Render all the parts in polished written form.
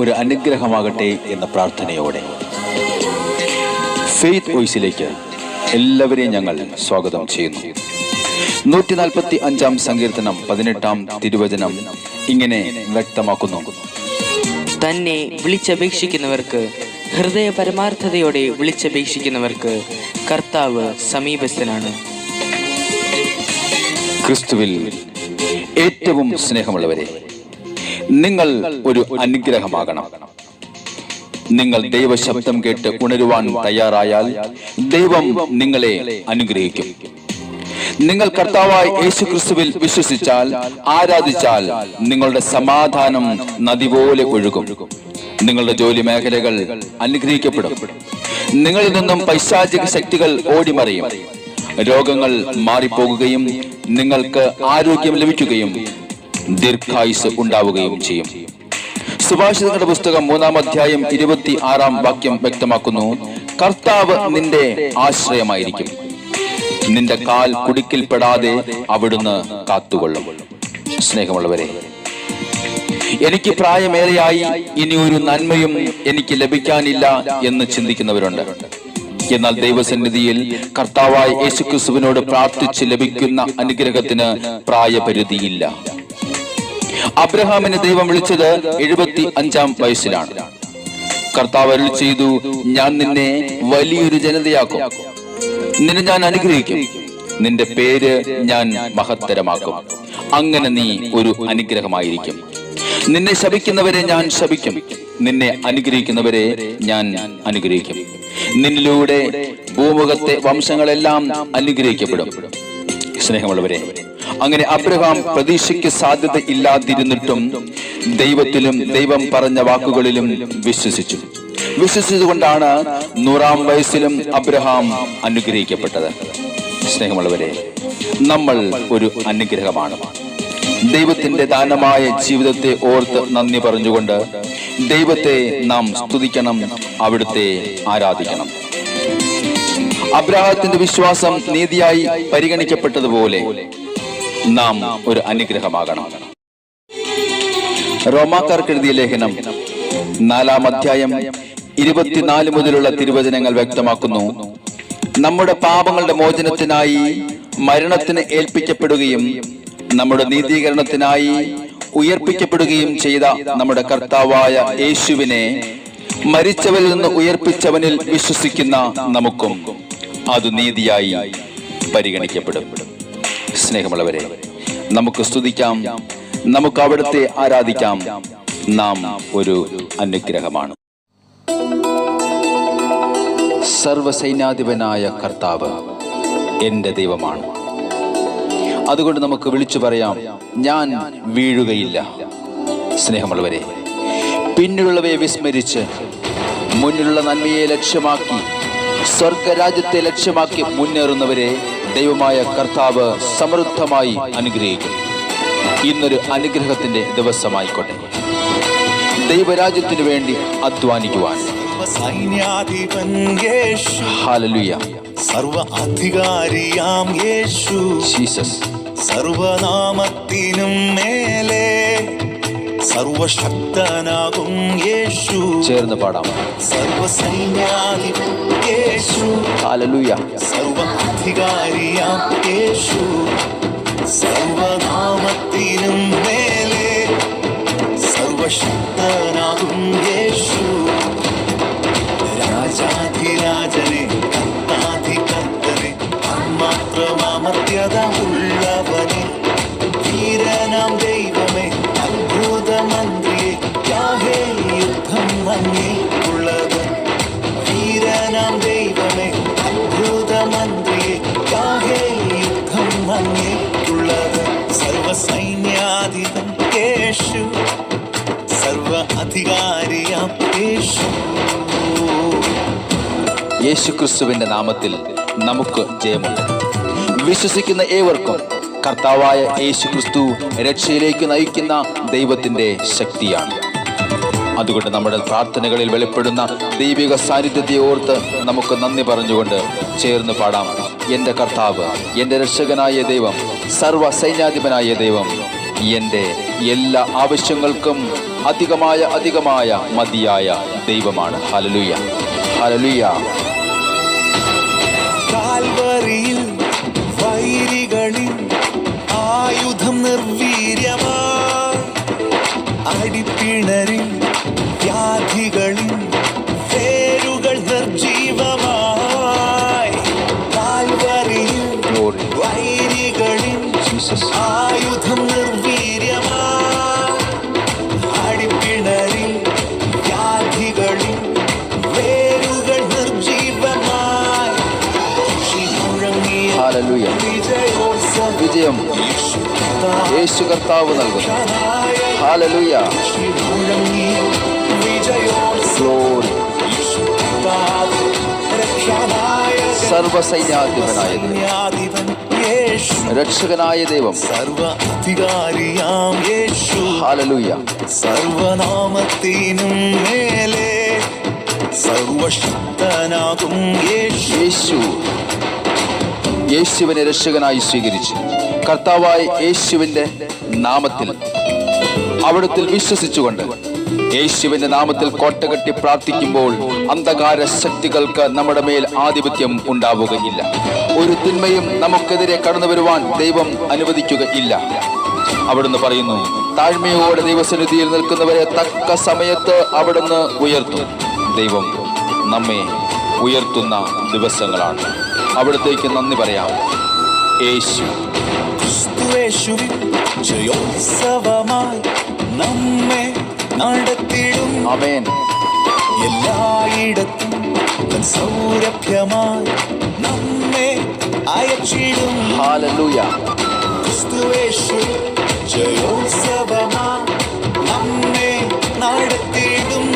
ഒരു അനുഗ്രഹമാകട്ടെ എന്ന പ്രാർത്ഥനയോടെ ഫെയ്ത്ത് വോയിസിലേക്ക് എല്ലാവരെയും ഞങ്ങൾ സ്വാഗതം ചെയ്യുന്നു. 145 സങ്കീർത്തനം 18 തിരുവചനം ഇങ്ങനെ വ്യക്തമാക്കുന്നു: തന്നെ വിളിച്ചപേക്ഷിക്കുന്നവർക്ക്, ഹൃദയ പരമാർത്ഥതയോടെ വിളിച്ചപേക്ഷിക്കുന്നവർക്ക് കർത്താവ് സമീപസ്ഥനാണ്. ക്രിസ്തുവിൽ ഏറ്റവും സ്നേഹമുള്ളവരെ, നിങ്ങൾ ഒരു അനുഗ്രഹമാകണം. നിങ്ങൾ ദൈവശബ്ദം കേട്ട് ഉണരുവാൻ തയ്യാറായാൽ ദൈവം നിങ്ങളെ അനുഗ്രഹിക്കും. നിങ്ങൾ കർത്താവായ യേശു ക്രിസ്തുവിൽ വിശ്വസിച്ചാൽ, ആരാധിച്ചാൽ, നിങ്ങളുടെ സമാധാനം നദി പോലെ ഒഴുകും. നിങ്ങളുടെ ജോലി മേഖലകൾ അനുഗ്രഹിക്കപ്പെടും. നിങ്ങളിൽ നിന്നും പൈശാചിക ശക്തികൾ ഓടിമറിയും. രോഗങ്ങൾ മാറിപ്പോകുകയും നിങ്ങൾക്ക് ആരോഗ്യം ലഭിക്കുകയും ദീർഘായുസ് ഉണ്ടാവുകയും ചെയ്യും. സുഭാഷിതങ്ങളുടെ പുസ്തകം 3-ാം അധ്യായം 26-ാം വാക്യം വ്യക്തമാക്കുന്നു: കർത്താവ് നിന്റെ ആശ്രയമായിരിക്കും, നിന്റെ കാൽ കുടുക്കിൽപ്പെടാതെ അവിടുന്ന് കാത്തുകൊള്ളും. സ്നേഹമുള്ളവരെ, എനിക്ക് പ്രായമേറെയായി, ഇനി ഒരു നന്മയും എനിക്ക് ലഭിക്കാനില്ല എന്ന് ചിന്തിക്കുന്നവരുണ്ട്. എന്നാൽ ദൈവസന്നിധിയിൽ കർത്താവായ യേശുക്രിസ്തുവിനോട് പ്രാർത്ഥിച്ച് ലഭിക്കുന്ന അനുഗ്രഹത്തിന് പ്രായപരിധിയില്ല. അബ്രഹാമിനെ ദൈവം വിളിച്ചത് 75-ാം വയസ്സിലാണ്. കർത്താവ് അരുളി ചെയ്തു: ഞാൻ നിന്നെ വലിയൊരു ജനതയാക്കും, നിന്നെ ഞാൻ അനുഗ്രഹിക്കും, നിന്റെ പേര് ഞാൻ മഹത്തരമാക്കും. അങ്ങനെ നീ ഒരു അനുഗ്രഹമായിരിക്കും. നിന്നെ ശപിക്കുന്നവരെ ഞാൻ ശപിക്കും, നിന്നെ അനുഗ്രഹിക്കുന്നവരെ ഞാൻ അനുഗ്രഹിക്കും. നിന്നിലൂടെ ഭൂമുഖത്തെ വംശങ്ങളെല്ലാം അനുഗ്രഹിക്കപ്പെടും. സ്നേഹമുള്ളവരെ, അങ്ങനെ അബ്രഹാം പ്രതീക്ഷയ്ക്ക് സാധ്യത ഇല്ലാതിരുന്നിട്ടും ദൈവത്തിലും ദൈവം പറഞ്ഞ വാക്കുകളിലും വിശ്വസിച്ചുകൊണ്ടാണ് 100-ാം വയസ്സിലും അബ്രഹാം അനുഗ്രഹിക്കപ്പെട്ടത്. സ്നേഹമുള്ളവരെ, നമ്മൾ ഒരു അനുഗ്രഹമാണ്. ദൈവത്തിന്റെ ദാനമായ ജീവിതത്തെ ഓർത്ത് നന്ദി പറഞ്ഞുകൊണ്ട് ദൈവത്തെ നാം സ്തുതിക്കണം, അവിടുത്തെ ആരാധിക്കണം. അബ്രഹാത്തിന്റെ വിശ്വാസം നീതിയായി പരിഗണിക്കപ്പെട്ടതുപോലെ നാം ഒരു അനുഗ്രഹമാകണം. റോമാക്കാർക്ക് എഴുതിയ ലേഖനം 4-ാം അധ്യായം 24 മുതലുള്ള തിരുവചനങ്ങൾ വ്യക്തമാക്കുന്നു: നമ്മുടെ പാപങ്ങളുടെ മോചനത്തിനായി മരണത്തിന് ഏൽപ്പിക്കപ്പെടുകയും നമ്മുടെ നീതീകരണത്തിനായി ഉയർപ്പിക്കപ്പെടുകയും ചെയ്ത നമ്മുടെ കർത്താവായ യേശുവിനെ മരിച്ചവരിൽ നിന്ന് ഉയർപ്പിച്ചവനിൽ വിശ്വസിക്കുന്ന നമുക്കും അത് നീതിയായി പരിഗണിക്കപ്പെടും. സ്നേഹമുള്ളവരെ, നമുക്ക് സ്തുതിക്കാം, നമുക്ക് അവിടുത്തെ ആരാധിക്കാം. നാം ഒരു അനുഗ്രഹമാണ്. സർവസൈന്യാധിപനായ കർത്താവ് എന്റെ ദൈവമാണ്. അതുകൊണ്ട് നമുക്ക് വിളിച്ചു പറയാം: ഞാൻ വീഴുകയില്ല. സ്നേഹമുള്ളവരെ, പിന്നിലുള്ളവയെ വിസ്മരിച്ച് മുന്നിലുള്ള നന്മയെ ലക്ഷ്യമാക്കി സ്വർഗരാജ്യത്തെ ലക്ഷ്യമാക്കി മുന്നേറുന്നവരെ ദൈവമായ കർത്താവ് സമൃദ്ധമായി അനുഗ്രഹിക്കും. ഇന്നൊരു അനുഗ്രഹത്തിന്റെ ദിവസമായിക്കോട്ടെ. ദൈവരാജ്യത്തിനു വേണ്ടി അധ്വാനിക്കുവാൻ സൈന്യാധിപൻ യേശു, ഹല്ലേലൂയ. സർവ അധികാരിയാം യേശു, ജീസസ്. സർവനാമത്തിനും മേലെ സർവശക്തനാകും യേശു. ചേർന്ന് പാടാം. സർവസൈന്യാധിപൻ യേശു, ഹല്ലേലൂയ. സർവ അധികാരിയാം യേശു, സർവനാമത്തിനും മേലെ സർവശക്തനാകും യേശു. രാജാധിരാജനെ, കർത്താധികർത്തനെ, മാത്രമാമത്യത ഉള്ളവനെ, വീരനാം ദൈവമേ, അത്ഭുതമന്ത്രിയെ, യാഹേ യുദ്ധം അങ്ങേക്കുള്ളത്. വീരനാം ദൈവമേ, അത്ഭുതമന്ത്രിയെ, യാഹേ യുദ്ധം അങ്ങേക്കുള്ളത്. സർവസൈന്യാധിപൻ യേശു, സർവ അധികാരിയാം യേശു. യേശുക്രിസ്തുവിന്റെ നാമത്തിൽ നമുക്ക് ജയമുണ്ട്. വിശ്വസിക്കുന്ന ഏവർക്കും കർത്താവായ യേശുക്രിസ്തു രക്ഷയിലേക്ക് നയിക്കുന്ന ദൈവത്തിന്റെ ശക്തിയാണ്. അതുകൊണ്ട് നമ്മുടെ പ്രാർത്ഥനകളിൽ വെളിപ്പെടുന്ന ദൈവിക സാന്നിധ്യത്തെ ഓർത്ത് നമുക്ക് നന്ദി പറഞ്ഞുകൊണ്ട് ചേർന്ന് പാടാം: എൻ്റെ കർത്താവ്, എൻ്റെ രക്ഷകനായ ദൈവം, സർവ്വ സൈന്യാധിപനായ ദൈവം എൻ്റെ എല്ലാ ആവശ്യങ്ങൾക്കും അധികമായ മതിയായ ദൈവമാണ്. Hallelujah, hallelujah. കാൽവരിയിൽ വൈരികളിൽ ആയുധം നിർവീര്യമായി, അടിപ്പിണരിൽ വ്യാധികളിൽ വേരുകൾ നിർജീവമായി. കാൽവരിയിൽ വൈരികളിൽ ആയുധം നിർവീര്യമായി, അടിപ്പിണരിൽ വ്യാധികളിൽ വേരുകൾ നിർജീവമായി. ഹല്ലേലൂയ. വിജയം യേശു കർത്താവ് നൽകുന്നു. ഹല്ലേലൂയ. ഗ്ലോറി. സർവസൈന്യാധിപനായ ദൈവം, രക്ഷകനായ ദൈവം, സർവ അധികാരിയാം യേശു. ഹല്ലേലൂയ. സർവനാമത്തിനും മേലെ സർവശക്തനാകും യേശു. യേശുവിനെ രക്ഷകനായി സ്വീകരിച്ചു. കർത്താവായ യേശുവിന്റെ നാമത്തിൽ അവിടുത്തെ വിശ്വസിച്ചുകൊണ്ട് യേശുവിന്റെ നാമത്തിൽ കോട്ടകെട്ടി പ്രാർത്ഥിക്കുമ്പോൾ അന്ധകാര ശക്തികൾക്ക് നമ്മുടെ മേൽ ആധിപത്യം ഉണ്ടാവുകയില്ല. ഒരു തിന്മയും നമുക്കെതിരെ കടന്നു വരുവാൻ ദൈവം അനുവദിക്കുകയില്ല. അവിടുന്ന് പറയുന്നു, താഴ്മയോടെ ദൈവസന്നിധിയിൽ നിൽക്കുന്നവരെ തക്ക സമയത്ത് അവിടുന്ന് ഉയർത്തും. ദൈവം നമ്മെ ഉയർത്തുന്ന ദിവസങ്ങളാണ്. അവിടത്തേക്ക് നന്ദി പറയാം. യേശുവിൻ ജയോത്സവമായി നമ്മെ നടത്തിടും. ആമേൻ. എല്ലായിടത്തും തൻ സൗരഭ്യമായി നമ്മെ അയച്ചിടും. ഹല്ലേലൂയ. ക്രിസ്തുയേശു ജയോത്സവമായി നമ്മെ നടത്തിടും.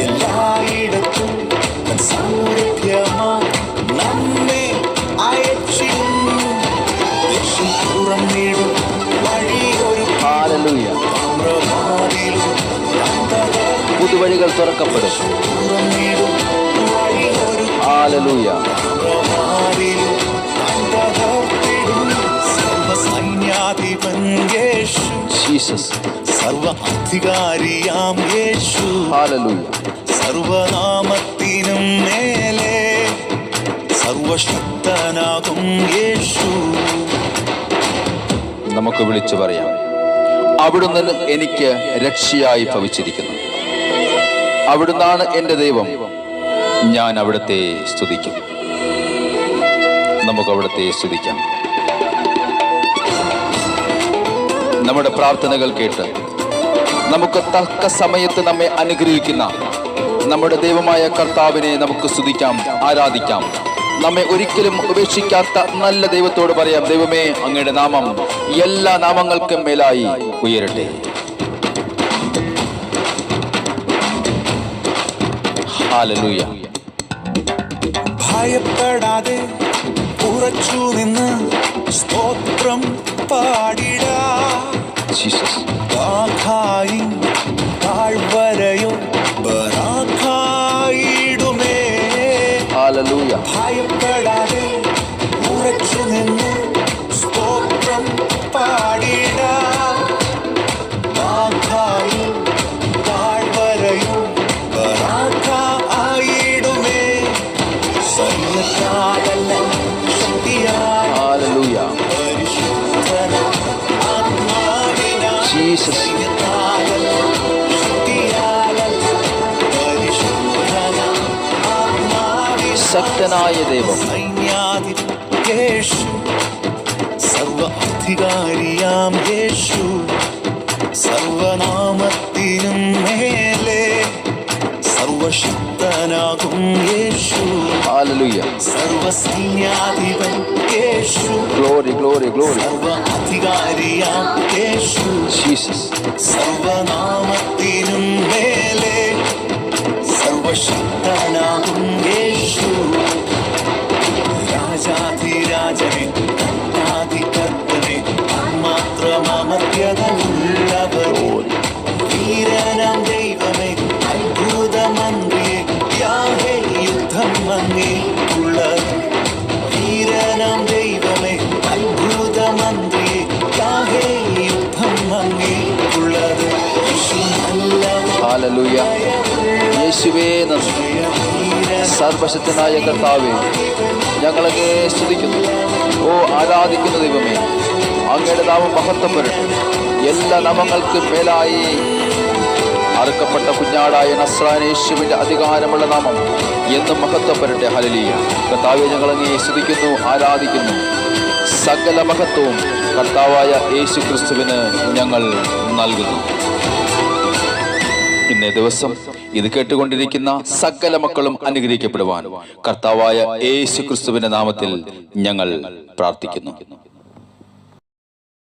എല്ലായിടത്തും തൻ സൗരഭ്യമായി നമ്മെ അയച്ചിടും. ദേശം തുറന്നിടും വഴിയൊരു. ഹല്ലേലൂയ. പുതുവഴികൾ തുറക്കപ്പെടും. തുറന്നിടും വഴിയൊരു. ഹല്ലേലൂയ. സർവസൈന്യാധിപൻ യേശു, ജീസസ്. സർവ അധികാരിയാം യേശു. ഹല്ലേലൂയ. സർവനാമത്തിനും മേലെ സർവശക്തനാകും യേശു. നമുക്ക് വിളിച്ചു പറയാം, അവിടുന്ന് എനിക്ക് രക്ഷയായി ഭവിച്ചിരിക്കുന്നു. അവിടുന്നാണ് എൻ്റെ ദൈവം, ഞാൻ അവിടുത്തെ സ്തുതിക്കും. നമുക്ക് അവിടുത്തെ സ്തുതിക്കാം. നമ്മുടെ പ്രാർത്ഥനകൾ കേട്ട് നമുക്ക് തക്ക സമയത്ത് നമ്മെ അനുഗ്രഹിക്കുന്ന നമ്മുടെ ദൈവമായ കർത്താവിനെ നമുക്ക് സ്തുതിക്കാം, ആരാധിക്കാം. നമ്മെ ഒരിക്കലും ഉപേക്ഷിക്കാത്ത നല്ല ദൈവത്തോട് പറയാം, ദൈവമേ, അങ്ങയുടെ നാമം എല്ലാ നാമങ്ങൾക്കും മേലായി ഉയരട്ടെ. ഹല്ലേലൂയ. ഭയപ്പെടാതെ ഉറച്ചു നിന്ന് സ്തോത്രം പാടിടാ. ജീസസ്. വാഖായി താഴ്വരയോ ബറാഖായിടുമേ. ഹല്ലേലൂയ. ഭയപ്പെടാതെ ഉറച്ചു നിന്ന് സ്തോത്രം പാടിടാ. വാഖായി താഴ്വരയോ ബറാഖായിടുമേ. സൈന്യത്താലല്ല ശക്തിയാൽ ഹല്ലേലൂയ. പരിശുദ്ധനാം ആത്മാവിനാൽ. ജീസസ്. സൈന്യത്താലല്ല ശക്തിയാലല്ല പരിശുദ്ധനാം ആത്മാവിനാൽ. ശക്തനായ ദൈവം, സൈന്യാധിപൻ യേശു, സർവ അധികാരിയാം യേശു. സർവനാമത്തിനും മേലെ സർവശക്തനാകും യേശു. ഹല്ലേലൂയ. സർവസൈന്യാധിപൻ യേശു, ഗ്ലോറി, ഗ്ലോറി, ഗ്ലോറി. സർവ അധികാരിയാം യേശു. ജീസസ്. സർവനാമത്തിനും മേലെ സർവശക്തനാകും യേശു. രാജാധിരാജനെ കർത്താധികർത്തനെ മാത്രമമർത്യതയുള്ളവരെ വീരനാം ദൈവമേ അത്ഭുതമന്ത്രിയെ യാഹേ യുദ്ധം അങ്ങേക്കുള്ളത്. വീരനാം ദൈവമേ അത്ഭുതമന്ത്രിയെ യാഹേ യുദ്ധം അങ്ങേക്കുള്ളത്. ഹല്ലേലൂയ. യേശുവേ നന്ദി. സർവശക്തനായ കർത്താവേ, ഞങ്ങളങ്ങേ സ്തുതിക്കുന്നു. ഓ ആരാധിക്കുന്ന ദൈവമേ, അങ്ങയുടെ നാമം മഹത്വപ്പെടട്ടെ. എല്ലാ നാമങ്ങൾക്ക് മേലായി അറുക്കപ്പെട്ട കുഞ്ഞാടായ നസ്രായനായ യേശുവിന്റെ അധികാരമുള്ള നാമം എന്നും മഹത്വപ്പെടട്ടെ. ഹല്ലേലൂയ. കർത്താവേ, ഞങ്ങളങ്ങേ സ്തുതിക്കുന്നു, ആരാധിക്കുന്നു. സകല മഹത്വവും കർത്താവായ യേശു ക്രിസ്തുവിന് ഞങ്ങൾ നൽകുന്നു. ഇന്നേ ദിവസം ഇത് കേട്ടുകൊണ്ടിരിക്കുന്ന സകല മക്കളും അനുഗ്രഹിക്കപ്പെടുവാൻ കർത്താവായ യേശു ക്രിസ്തുവിന്റെ നാമത്തിൽ ഞങ്ങൾ പ്രാർത്ഥിക്കുന്നു.